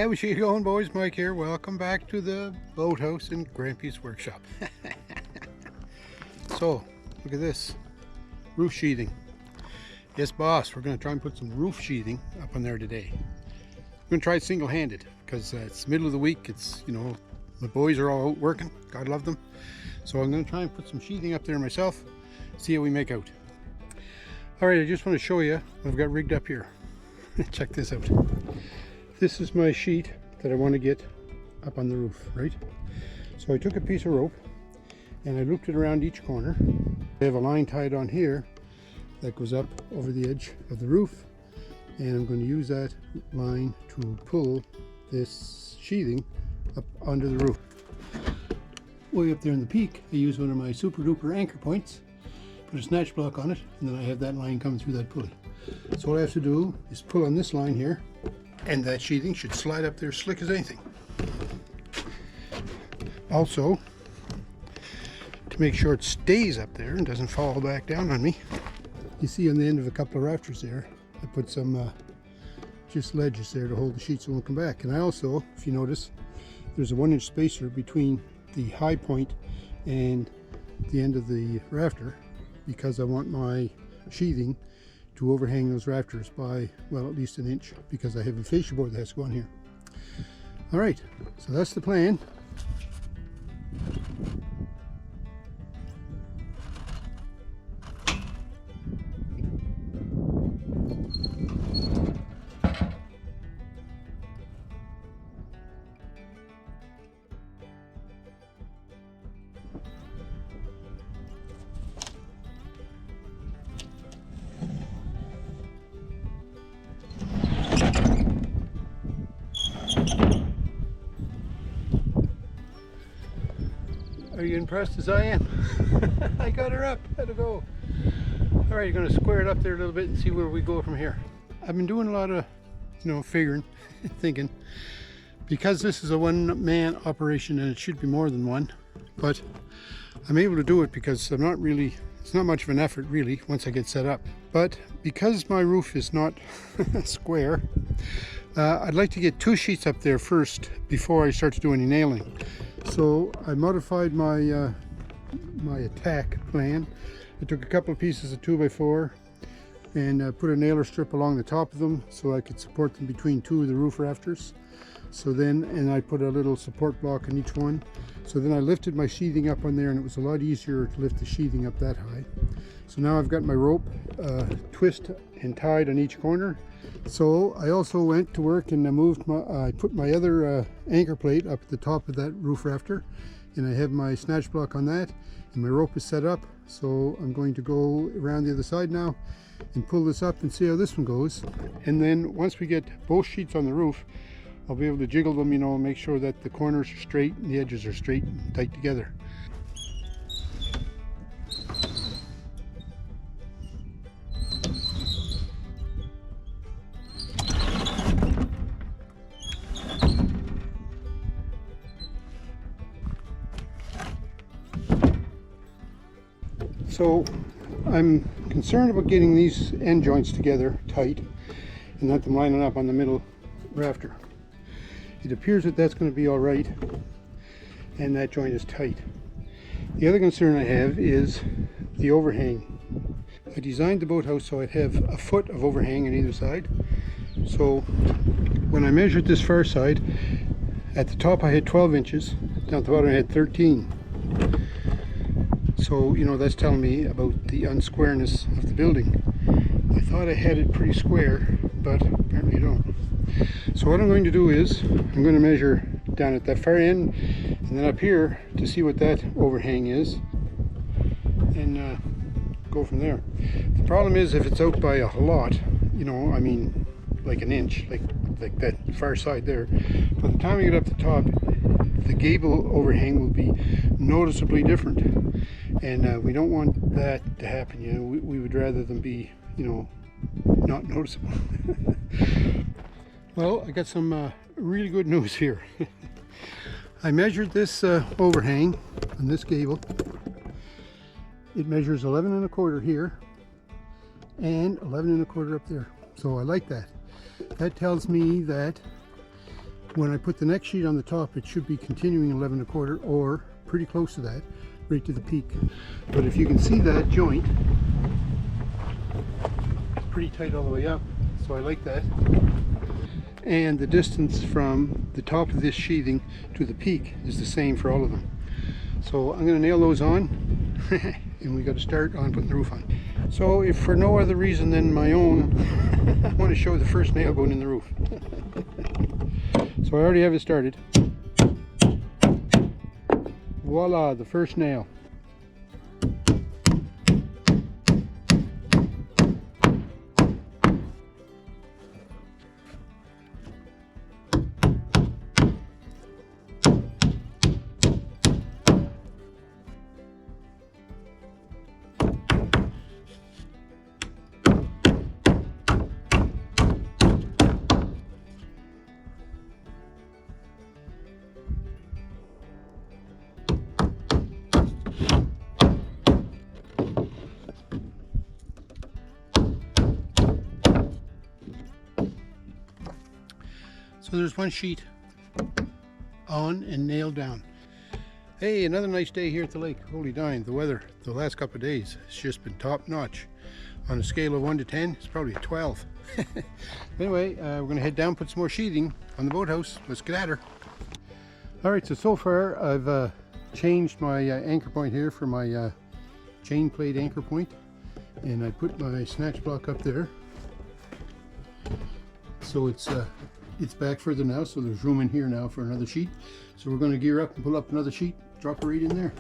How's it going, boys? Mike here. Welcome back to the boathouse in Grampie's workshop. So, look at this. Roof sheathing. Yes, boss, we're going to try and put some roof sheathing up on there today. I'm going to try it single-handed because it's middle of the week. It's, you know, the boys are all out working. God love them. So I'm going to try and put some sheathing up there myself. See how we make out. Alright, I just want to show you what I've got rigged up here. Check this out. This is my sheet that I want to get up on the roof, right? So I took a piece of rope and I looped it around each corner. I have a line tied on here that goes up over the edge of the roof, and I'm going to use that line to pull this sheathing up onto the roof. Way up there in the peak, I use one of my super duper anchor points, put a snatch block on it, and then I have that line coming through that pulley. So what I have to do is pull on this line here, and that sheathing should slide up there slick as anything. Also, to make sure it stays up there and doesn't fall back down on me, you see on the end of a couple of rafters there, I put some just ledges there to hold the sheet so it won't come back. And I also, if you notice, there's a 1-inch spacer between the high point and the end of the rafter, because I want my sheathing to overhang those rafters by, well, at least 1 inch, because I have a fascia board that has to go on here. All right, so that's the plan. Are you impressed as I am? I got her up. How'd it go? All right, you're going to square it up there a little bit and see where we go from here. I've been doing a lot of, figuring, thinking, because this is a one-man operation and it should be more than one, but I'm able to do it because it's not much of an effort really once I get set up. But because my roof is not square, I'd like to get 2 sheets up there first before I start to do any nailing. So I modified my my attack plan. I took a couple of pieces of 2x4 and put a nailer strip along the top of them so I could support them between 2 of the roof rafters. So then, and I put a little support block on each one. So then I lifted my sheathing up on there, and it was a lot easier to lift the sheathing up that high. So now I've got my rope twist and tied on each corner. So I also went to work and I put my other anchor plate up at the top of that roof rafter, and I have my snatch block on that, and my rope is set up. So I'm going to go around the other side now and pull this up and see how this one goes. And then once we get both sheets on the roof, I'll be able to jiggle them, make sure that the corners are straight and the edges are straight and tight together. So I'm concerned about getting these end joints together tight and not them lining up on the middle rafter. It appears that that's going to be all right, and that joint is tight. The other concern I have is the overhang. I designed the boathouse so I'd have a foot of overhang on either side. So when I measured this far side, at the top I had 12 inches, down at the bottom I had 13. So, that's telling me about the unsquareness of the building. I thought I had it pretty square, but apparently I don't. So what I'm going to do is, I'm going to measure down at that far end, and then up here to see what that overhang is, and go from there. The problem is if it's out by a lot, like 1 inch, like that far side there, by the time you get up the top, the gable overhang will be noticeably different, and we don't want that to happen. We would rather them be, not noticeable. Well, I got some really good news here. I measured this overhang on this gable. It measures 11 1/4 here and 11 1/4 up there. So I like that. That tells me that When I put the next sheet on the top, it should be continuing 11 1/4 or pretty close to that, right to the peak. But if you can see that joint, it's pretty tight all the way up, so I like that. And the distance from the top of this sheathing to the peak is the same for all of them. So I'm going to nail those on and we got to start on putting the roof on. So if for no other reason than my own, I want to show the first nail going in the roof. So I already have it started. Voila, the first nail. So there's one sheet on and nailed down. Hey, another nice day here at the lake. Holy dime, the weather the last couple of days has just been top notch. On a scale of 1 to 10, it's probably a 12. Anyway, we're gonna head down, put some more sheathing on the boathouse. Let's get at her. All right, so far I've changed my anchor point here for my chain plate anchor point, and I put my snatch block up there. So it's back further now, so there's room in here now for another sheet. So we're going to gear up and pull up another sheet, drop it right in there.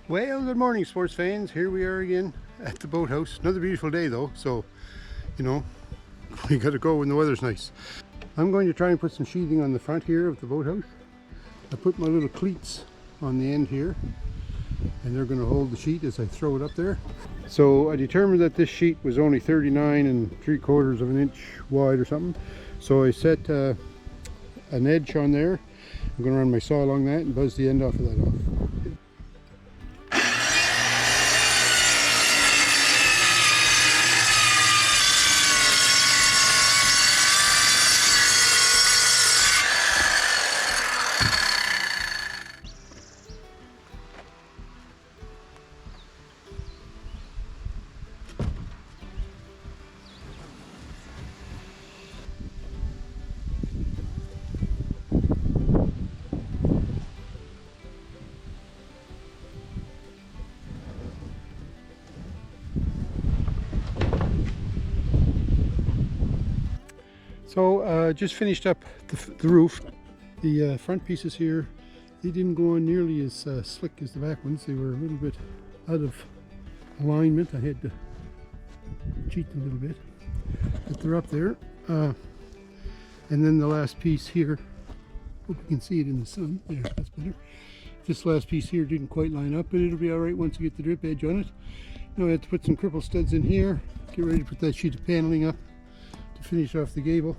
Well, good morning, sports fans. Here we are again at the boathouse. Another beautiful day though, so you know, we gotta go when the weather's nice. I'm going to try and put some sheathing on the front here of the boathouse. I put my little cleats on the end here, and they're going to hold the sheet as I throw it up there. So I determined that this sheet was only 39 3/4 of an inch wide or something. So I set an edge on there. I'm going to run my saw along that and buzz the end off of that off. So just finished up the roof. The front pieces here, they didn't go on nearly as slick as the back ones. They were a little bit out of alignment. I had to cheat a little bit, but they're up there. And then the last piece here, hope you can see it in the sun. There, that's better. This last piece here didn't quite line up, but it'll be all right once you get the drip edge on it. Now I have to put some cripple studs in here, get ready to put that sheet of paneling up to finish off the gable.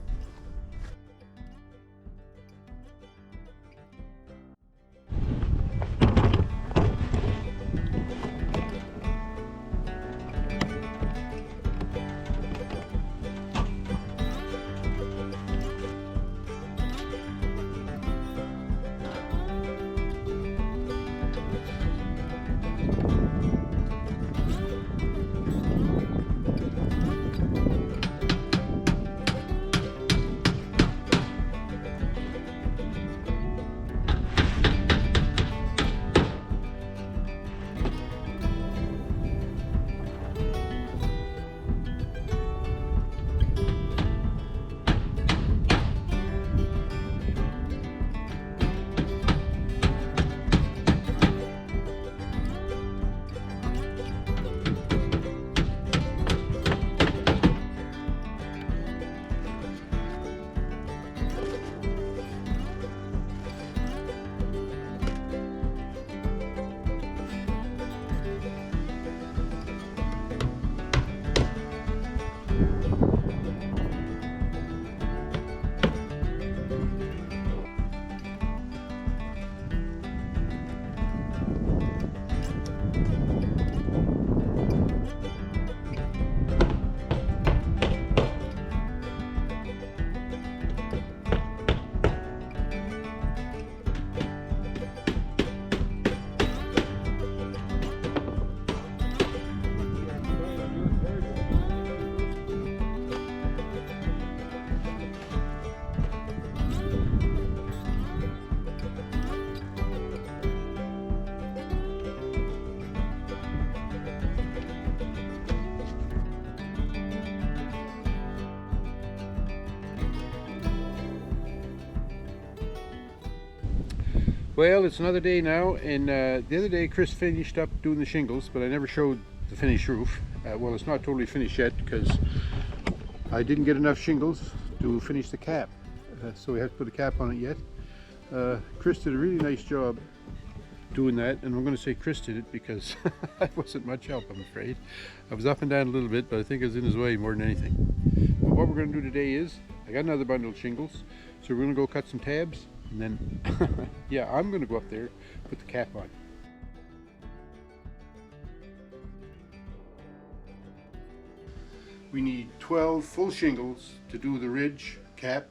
Well, it's another day now, and the other day Chris finished up doing the shingles, but I never showed the finished roof. Well, it's not totally finished yet because I didn't get enough shingles to finish the cap, so we have to put a cap on it yet. Chris did a really nice job doing that, and I'm going to say Chris did it because I wasn't much help, I'm afraid. I was up and down a little bit, but I think I was in his way more than anything. But what we're going to do today is, I got another bundle of shingles, so we're going to go cut some tabs. And then, yeah, I'm going to go up there, put the cap on. We need 12 full shingles to do the ridge cap.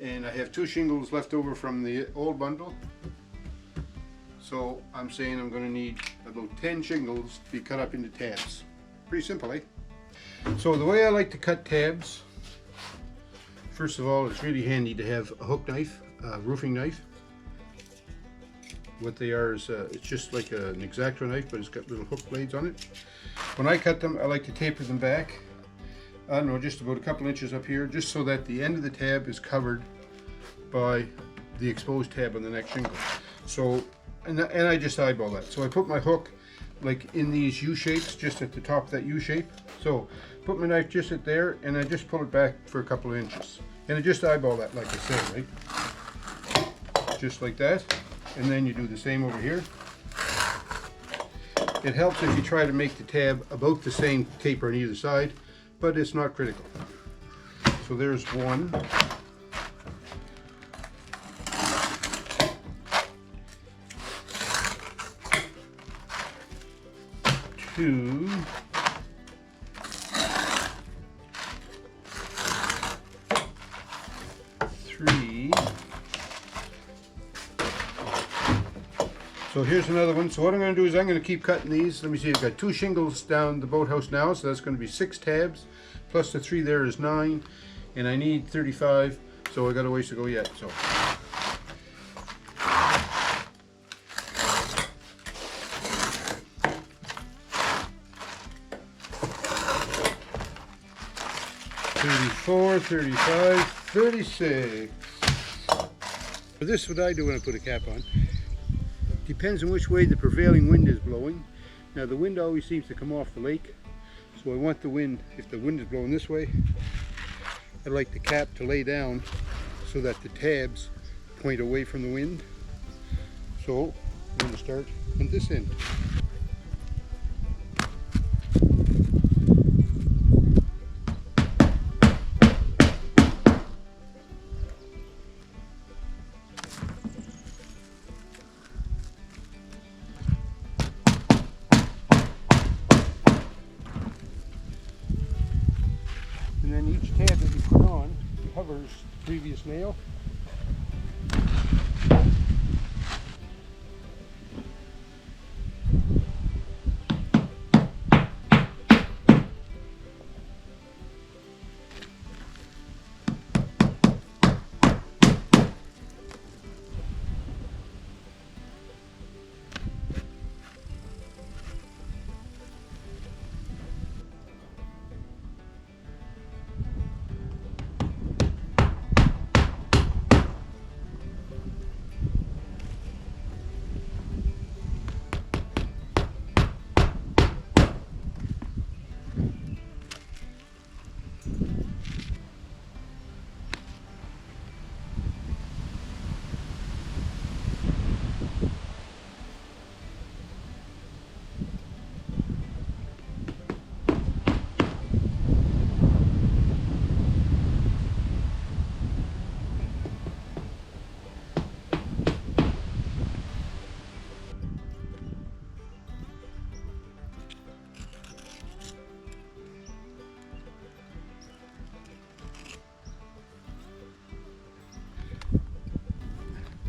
And I have 2 shingles left over from the old bundle. So I'm saying I'm going to need about 10 shingles to be cut up into tabs. Pretty simple, eh? So the way I like to cut tabs, first of all, it's really handy to have a hook knife. Roofing knife. What they are is it's just like an X-Acto knife, but it's got little hook blades on it. When I cut them, I like to taper them back, I don't know, just about a couple inches up here, just so that the end of the tab is covered by the exposed tab on the next shingle. So, and I just eyeball that. So I put my hook like in these U shapes, just at the top of that U shape. So put my knife just at there, and I just pull it back for a couple of inches. And I just eyeball that, like I said, right? Just like that, and then you do the same over here. It helps if you try to make the tab about the same taper on either side, but it's not critical. So there's one. 2. So here's another one. So what I'm going to do is I'm going to keep cutting these. Let me see, I've got 2 shingles down the boathouse now, so that's going to be 6 tabs, plus the 3 there is 9, and I need 35, so I got a ways to go yet. So 34, 35, 36. For this, what I do when I put a cap on, depends on which way the prevailing wind is blowing. Now the wind always seems to come off the lake, so I want the wind, if the wind is blowing this way, I like the cap to lay down so that the tabs point away from the wind. So I'm going to start on this end. And then each tab that you put on covers the previous nail.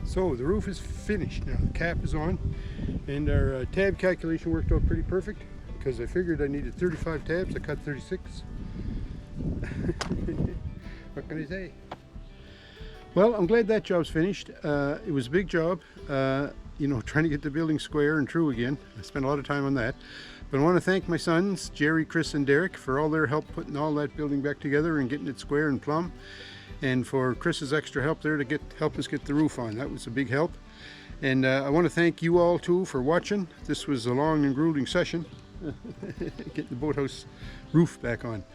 So the roof is finished now, the cap is on, and our tab calculation worked out pretty perfect because I figured I needed 35 tabs, I cut 36. What can I say? Well, I'm glad that job's finished. It was a big job, you know, trying to get the building square and true again. I spent a lot of time on that. But I want to thank my sons, Jerry, Chris, and Derek, for all their help putting all that building back together and getting it square and plumb. And for Chris's extra help there to help us get the roof on. That was a big help. And I want to thank you all too for watching. This was a long and grueling session, getting the boathouse roof back on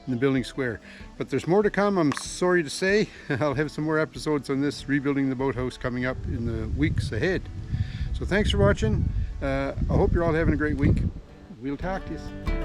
and the building square. But there's more to come, I'm sorry to say. I'll have some more episodes on this rebuilding the boathouse coming up in the weeks ahead. So thanks for watching. I hope you're all having a great week. We'll talk to you.